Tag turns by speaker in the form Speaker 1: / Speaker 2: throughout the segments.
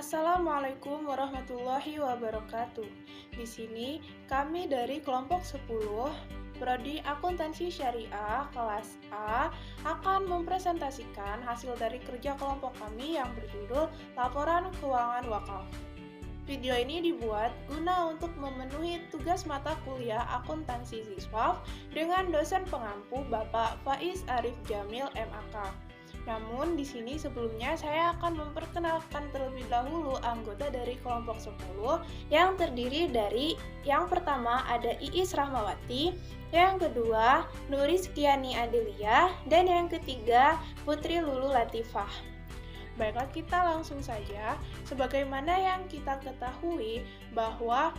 Speaker 1: Assalamualaikum warahmatullahi wabarakatuh. Di sini kami dari kelompok 10 Prodi Akuntansi Syariah kelas A akan mempresentasikan hasil dari kerja kelompok kami yang berjudul Laporan Keuangan Wakaf. Video ini dibuat guna untuk memenuhi tugas mata kuliah akuntansi siswa dengan dosen pengampu Bapak Faiz Arif Jamil MAK. Namun di sini sebelumnya saya akan memperkenalkan terlebih dahulu anggota dari kelompok 10 yang terdiri dari yang pertama ada Iis Rahmawati, yang kedua Nuris Kiani Adelia, dan yang ketiga Putri Lulu Latifah. Baiklah, kita langsung saja. Sebagaimana yang kita ketahui bahwa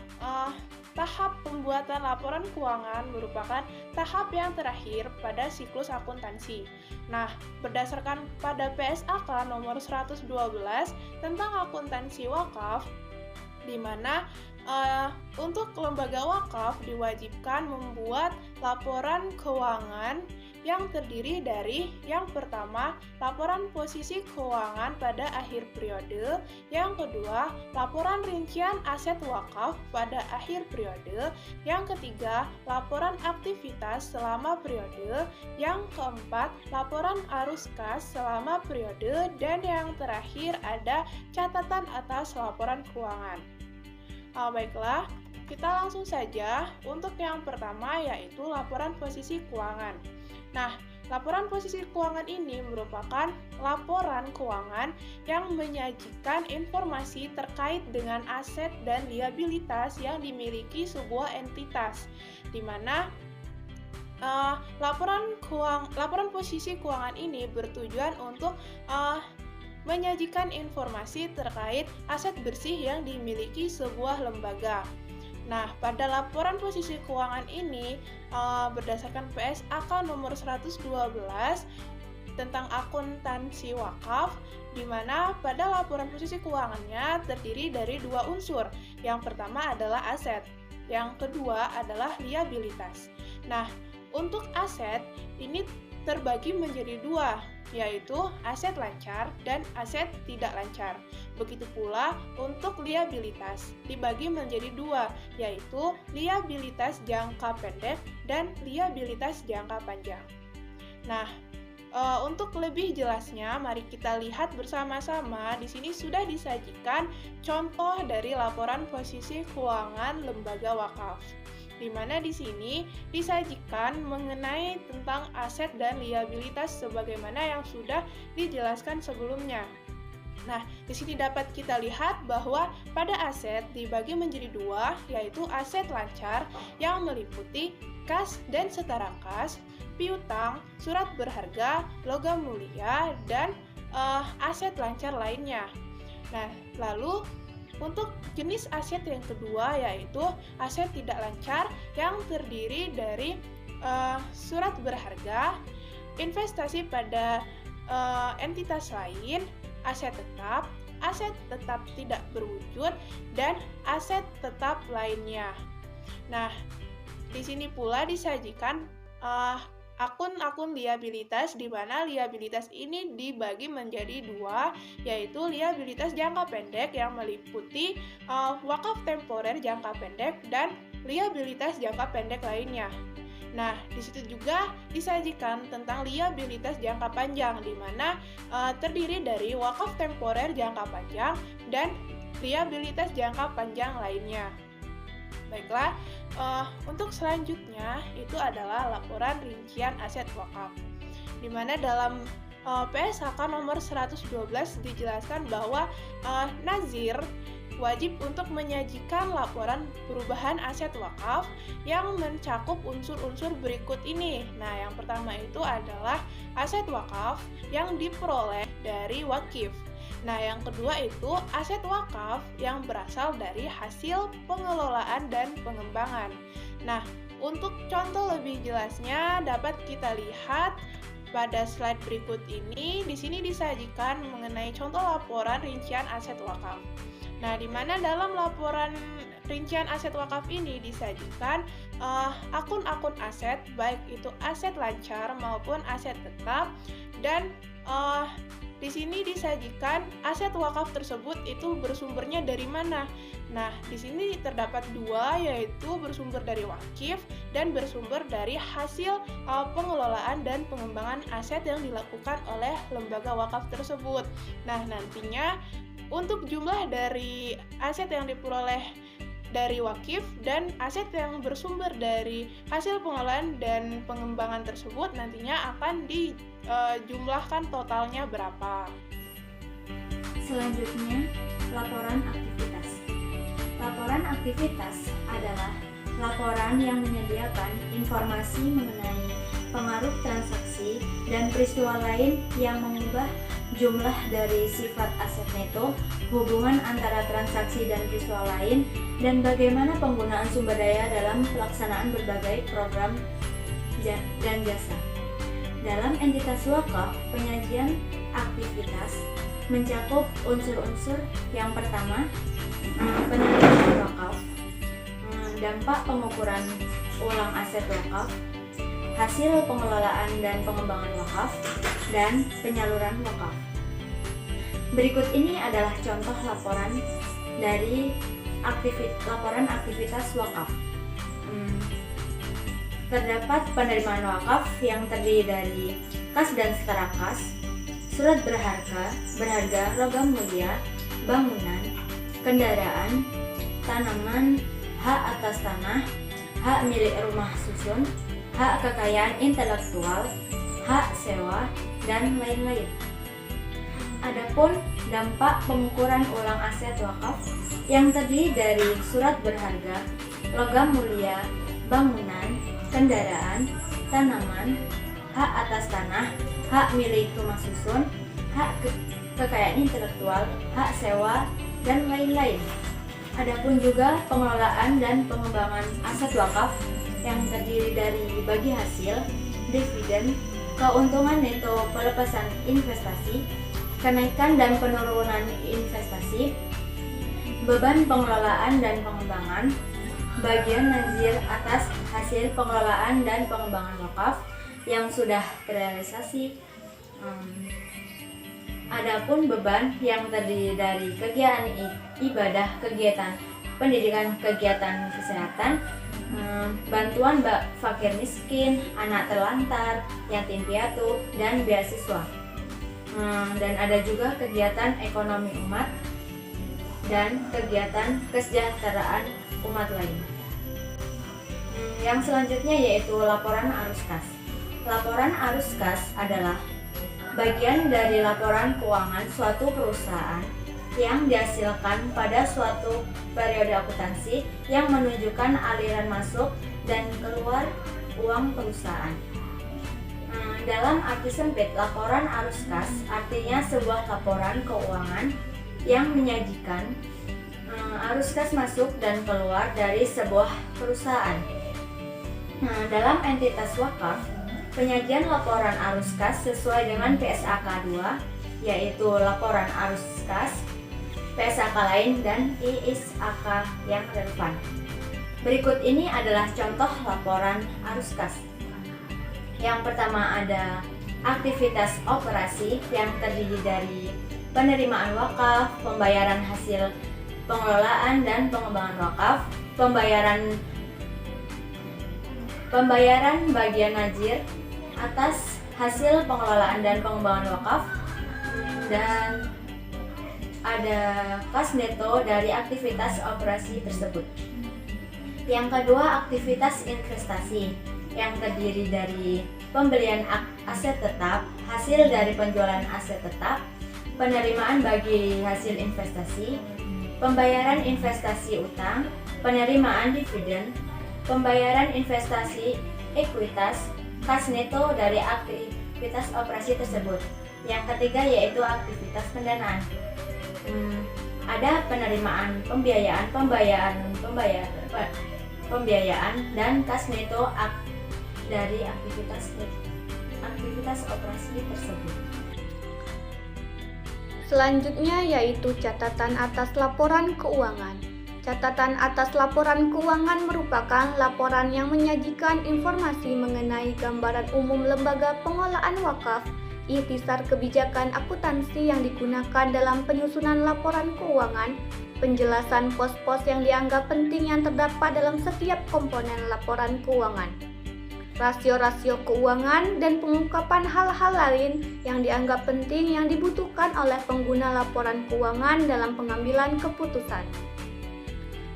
Speaker 1: tahap pembuatan laporan keuangan merupakan tahap yang terakhir pada siklus akuntansi. Nah, berdasarkan pada PSAK nomor 112 tentang akuntansi wakaf, di mana untuk lembaga wakaf diwajibkan membuat laporan keuangan yang terdiri dari yang pertama, laporan posisi keuangan pada akhir periode, yang kedua, laporan rincian aset wakaf pada akhir periode, yang ketiga, laporan aktivitas selama periode, yang keempat, laporan arus kas selama periode, dan yang terakhir ada catatan atas laporan keuangan. Baiklah, kita langsung saja untuk yang pertama yaitu laporan posisi keuangan. Nah, laporan posisi keuangan ini merupakan laporan keuangan yang menyajikan informasi terkait dengan aset dan liabilitas yang dimiliki sebuah entitas, di mana laporan posisi keuangan ini bertujuan untuk menyajikan informasi terkait aset bersih yang dimiliki sebuah lembaga. Nah, pada laporan posisi keuangan ini berdasarkan PSAK nomor 112 tentang akuntansi wakaf, di mana pada laporan posisi keuangannya terdiri dari dua unsur. Yang pertama adalah aset, yang kedua adalah liabilitas. Nah, untuk aset ini terbagi menjadi dua, yaitu aset lancar dan aset tidak lancar. Begitu pula untuk liabilitas dibagi menjadi dua, yaitu liabilitas jangka pendek dan liabilitas jangka panjang. Nah, untuk lebih jelasnya, mari kita lihat bersama-sama. Di sini sudah disajikan contoh dari laporan posisi keuangan lembaga wakaf, di mana di sini disajikan mengenai tentang aset dan liabilitas sebagaimana yang sudah dijelaskan sebelumnya. Nah, di sini dapat kita lihat bahwa pada aset dibagi menjadi dua, yaitu aset lancar yang meliputi kas dan setara kas, piutang, surat berharga, logam mulia, dan aset lancar lainnya. Nah, lalu untuk jenis aset yang kedua yaitu aset tidak lancar yang terdiri dari surat berharga, investasi pada entitas lain, aset tetap tidak berwujud, dan aset tetap lainnya. Nah, di sini pula disajikan akun-akun liabilitas, di mana liabilitas ini dibagi menjadi dua, yaitu liabilitas jangka pendek yang meliputi wakaf temporer jangka pendek dan liabilitas jangka pendek lainnya. Nah, di situ juga disajikan tentang liabilitas jangka panjang, di mana terdiri dari wakaf temporer jangka panjang dan liabilitas jangka panjang lainnya. Baiklah, untuk selanjutnya itu adalah laporan rincian aset wakaf, di mana dalam PSAK nomor 112 dijelaskan bahwa nazir wajib untuk menyajikan laporan perubahan aset wakaf yang mencakup unsur-unsur berikut ini. Nah, yang pertama itu adalah aset wakaf yang diperoleh dari wakif. Nah, yang kedua itu aset wakaf yang berasal dari hasil pengelolaan dan pengembangan. Nah, untuk contoh lebih jelasnya dapat kita lihat pada slide berikut ini. Di sini disajikan mengenai contoh laporan rincian aset wakaf. Nah, di mana dalam laporan rincian aset wakaf ini disajikan akun-akun aset, baik itu aset lancar maupun aset tetap, dan di sini disajikan aset wakaf tersebut itu bersumbernya dari mana. Nah, di sini terdapat dua, yaitu bersumber dari wakif dan bersumber dari hasil pengelolaan dan pengembangan aset yang dilakukan oleh lembaga wakaf tersebut. Nah, nantinya untuk jumlah dari aset yang diperoleh dari wakif dan aset yang bersumber dari hasil pengelolaan dan pengembangan tersebut nantinya akan dijumlahkan totalnya berapa.
Speaker 2: Selanjutnya, laporan aktivitas. Laporan aktivitas adalah laporan yang menyediakan informasi mengenai pengaruh transaksi dan peristiwa lain yang mengubah jumlah dari sifat aset neto, hubungan antara transaksi dan peristiwa lain, dan bagaimana penggunaan sumber daya dalam pelaksanaan berbagai program dan jasa. Dalam entitas wakaf, penyajian aktivitas mencakup unsur-unsur yang pertama, penyajian wakaf, dampak pengukuran ulang aset wakaf, hasil pengelolaan dan pengembangan wakaf, dan penyaluran wakaf. Berikut ini adalah contoh laporan dari laporan aktivitas wakaf. Terdapat penerimaan wakaf yang terdiri dari kas dan setara kas, surat berharga, logam mulia, bangunan, kendaraan, tanaman, hak atas tanah, hak milik rumah susun, hak kekayaan intelektual, hak sewa, dan lain-lain. Adapun dampak pengukuran ulang aset wakaf yang terdiri dari surat berharga, logam mulia, bangunan, kendaraan, tanaman, hak atas tanah, hak milik rumah susun, hak kekayaan intelektual, hak sewa, dan lain-lain. Adapun juga pengelolaan dan pengembangan aset wakaf yang terdiri dari bagi hasil, dividen, keuntungan neto pelepasan investasi, kenaikan dan penurunan investasi, beban pengelolaan dan pengembangan, bagian nazir atas hasil pengelolaan dan pengembangan wakaf yang sudah terrealisasi. Adapun beban yang terdiri dari kegiatan ibadah, kegiatan pendidikan, kegiatan kesehatan, bantuan fakir miskin, anak terlantar, yatim piatu, dan beasiswa. Dan ada juga kegiatan ekonomi umat dan kegiatan kesejahteraan umat lain. Yang selanjutnya yaitu laporan arus kas. Laporan arus kas adalah bagian dari laporan keuangan suatu perusahaan yang dihasilkan pada suatu periode akuntansi yang menunjukkan aliran masuk dan keluar uang perusahaan. Dalam arti sempit, laporan arus kas artinya sebuah laporan keuangan yang menyajikan arus kas masuk dan keluar dari sebuah perusahaan. Dalam entitas wakaf, penyajian laporan arus kas sesuai dengan PSAK 2, yaitu laporan arus kas, PSAK lain, dan ISAK yang relevan. Berikut ini adalah contoh laporan arus kas. Yang pertama ada aktivitas operasi yang terdiri dari penerimaan wakaf, pembayaran hasil pengelolaan dan pengembangan wakaf, pembayaran bagian nazir atas hasil pengelolaan dan pengembangan wakaf, dan ada kas neto dari aktivitas operasi tersebut. Yang kedua, aktivitas investasi yang terdiri dari pembelian aset tetap, hasil dari penjualan aset tetap, penerimaan bagi hasil investasi, pembayaran investasi utang, penerimaan dividen, pembayaran investasi ekuitas, kas neto dari aktivitas operasi tersebut. Yang ketiga yaitu aktivitas pendanaan. Ada penerimaan, pembiayaan dan kas neto dari aktivitas operasi tersebut.
Speaker 3: Selanjutnya yaitu catatan atas laporan keuangan. Catatan atas laporan keuangan merupakan laporan yang menyajikan informasi mengenai gambaran umum lembaga pengelolaan wakaf, ikhtisar kebijakan akuntansi yang digunakan dalam penyusunan laporan keuangan, penjelasan pos-pos yang dianggap penting yang terdapat dalam setiap komponen laporan keuangan, rasio-rasio keuangan, dan pengungkapan hal-hal lain yang dianggap penting yang dibutuhkan oleh pengguna laporan keuangan dalam pengambilan keputusan.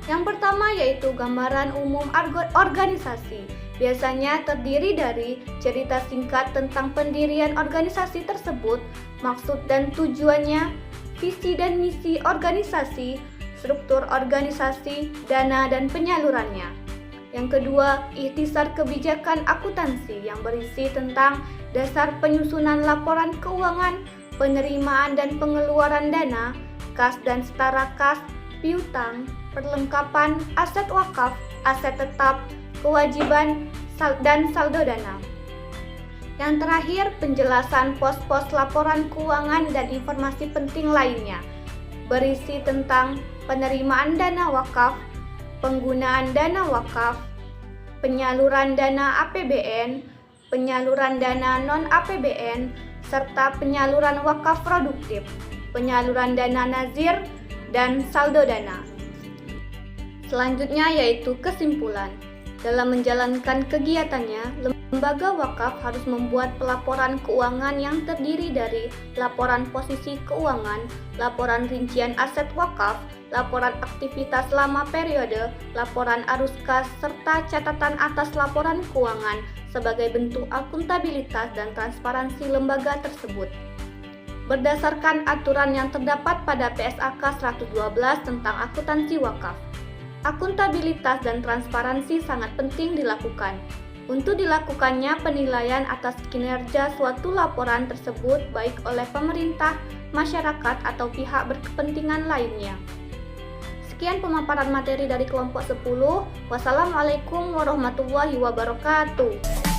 Speaker 3: Yang pertama yaitu gambaran umum organisasi. Biasanya terdiri dari cerita singkat tentang pendirian organisasi tersebut, maksud dan tujuannya, visi dan misi organisasi, struktur organisasi, dana dan penyalurannya. Yang kedua, ikhtisar kebijakan akuntansi yang berisi tentang dasar penyusunan laporan keuangan, penerimaan dan pengeluaran dana, kas dan setara kas, piutang, perlengkapan, aset wakaf, aset tetap, kewajiban, dan saldo dana. Yang terakhir, penjelasan pos-pos laporan keuangan dan informasi penting lainnya, berisi tentang penerimaan dana wakaf, penggunaan dana wakaf, penyaluran dana APBN, penyaluran dana non-APBN, serta penyaluran wakaf produktif, penyaluran dana nazir, dan saldo dana. Selanjutnya yaitu kesimpulan. Dalam menjalankan kegiatannya, lembaga wakaf harus membuat pelaporan keuangan yang terdiri dari laporan posisi keuangan, laporan rincian aset wakaf, laporan aktivitas selama periode, laporan arus kas, serta catatan atas laporan keuangan sebagai bentuk akuntabilitas dan transparansi lembaga tersebut. Berdasarkan aturan yang terdapat pada PSAK 112 tentang akuntansi wakaf, akuntabilitas dan transparansi sangat penting dilakukan. Untuk dilakukannya penilaian atas kinerja suatu laporan tersebut baik oleh pemerintah, masyarakat, atau pihak berkepentingan lainnya. Sekian pemaparan materi dari kelompok 10. Wassalamualaikum warahmatullahi wabarakatuh.